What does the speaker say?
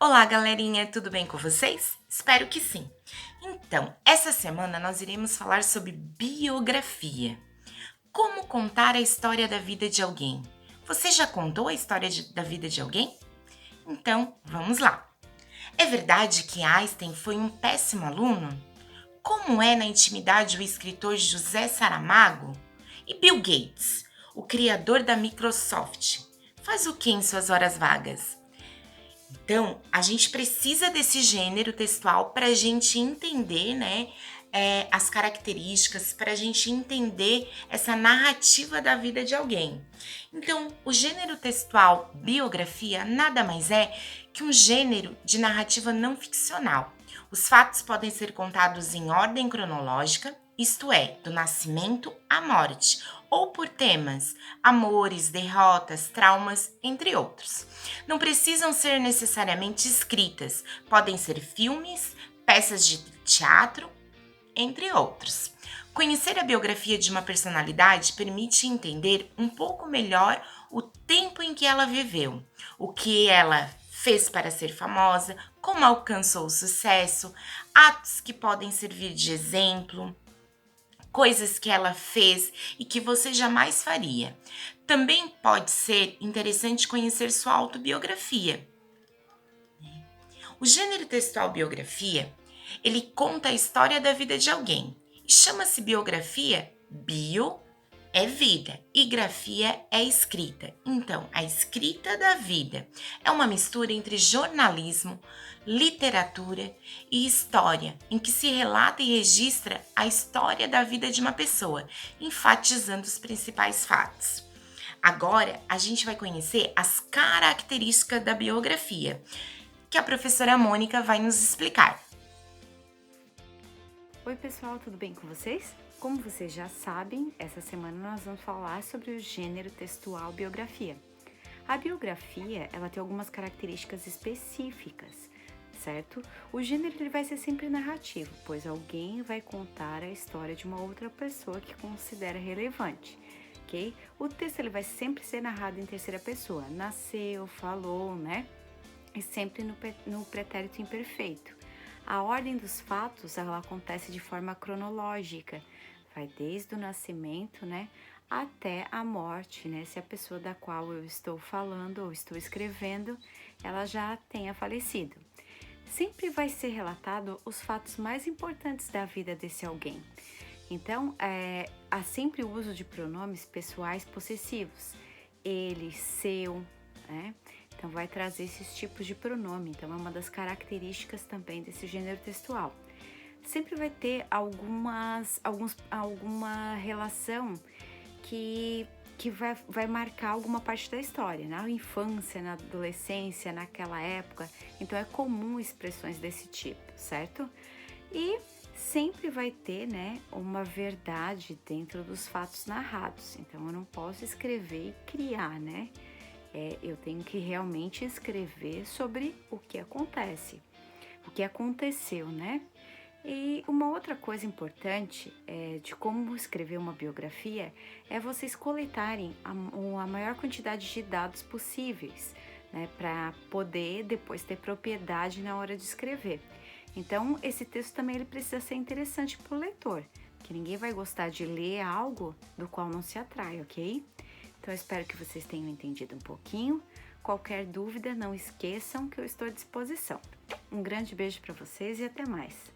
Olá, galerinha, tudo bem com vocês? Espero que sim. Então, essa semana nós iremos falar sobre biografia. Como contar a história da vida de alguém? Você já contou a história da vida de alguém? Então, vamos lá. É verdade que Einstein foi um péssimo aluno? Como é na intimidade o escritor José Saramago? E Bill Gates, o criador da Microsoft, faz o que em suas horas vagas? Então, a gente precisa desse gênero textual para a gente entender, né, as características, para a gente entender essa narrativa da vida de alguém. Então, o gênero textual biografia nada mais é que um gênero de narrativa não ficcional. Os fatos podem ser contados em ordem cronológica, isto é, do nascimento à morte, ou por temas, amores, derrotas, traumas, entre outros. Não precisam ser necessariamente escritas, podem ser filmes, peças de teatro, entre outros. Conhecer a biografia de uma personalidade permite entender um pouco melhor o tempo em que ela viveu, o que ela fez para ser famosa, como alcançou o sucesso, atos que podem servir de exemplo, coisas que ela fez e que você jamais faria. Também pode ser interessante conhecer sua autobiografia. O gênero textual biografia, ele conta a história da vida de alguém. E chama-se biografia. Bio é vida e grafia é escrita. Então, a escrita da vida é uma mistura entre jornalismo, literatura e história, em que se relata e registra a história da vida de uma pessoa, enfatizando os principais fatos. Agora, a gente vai conhecer as características da biografia, que a professora Mônica vai nos explicar. Oi pessoal, tudo bem com vocês? Como vocês já sabem, essa semana nós vamos falar sobre o gênero textual biografia. A biografia, ela tem algumas características específicas, certo? O gênero ele vai ser sempre narrativo, pois alguém vai contar a história de uma outra pessoa que considera relevante, ok? O texto ele vai sempre ser narrado em terceira pessoa, nasceu, falou, né? E sempre no pretérito imperfeito. A ordem dos fatos ela acontece de forma cronológica, vai desde o nascimento, né, até a morte, né, se a pessoa da qual eu estou falando ou estou escrevendo, ela já tenha falecido. Sempre vai ser relatado os fatos mais importantes da vida desse alguém. Então, há sempre o uso de pronomes pessoais possessivos, ele, seu, né? Então, vai trazer esses tipos de pronome. Então, é uma das características também desse gênero textual. Sempre vai ter alguma relação que vai marcar alguma parte da história, na infância, na adolescência, naquela época. Então, é comum expressões desse tipo, certo? E sempre vai ter, né, uma verdade dentro dos fatos narrados. Então, eu não posso escrever e criar, né? Eu tenho que realmente escrever sobre o que acontece, o que aconteceu, né? E uma outra coisa importante de como escrever uma biografia é vocês coletarem a maior quantidade de dados possíveis, né, para poder depois ter propriedade na hora de escrever. Então, esse texto também ele precisa ser interessante para o leitor, que ninguém vai gostar de ler algo do qual não se atrai, ok? Então, eu espero que vocês tenham entendido um pouquinho. Qualquer dúvida, não esqueçam que eu estou à disposição. Um grande beijo para vocês e até mais!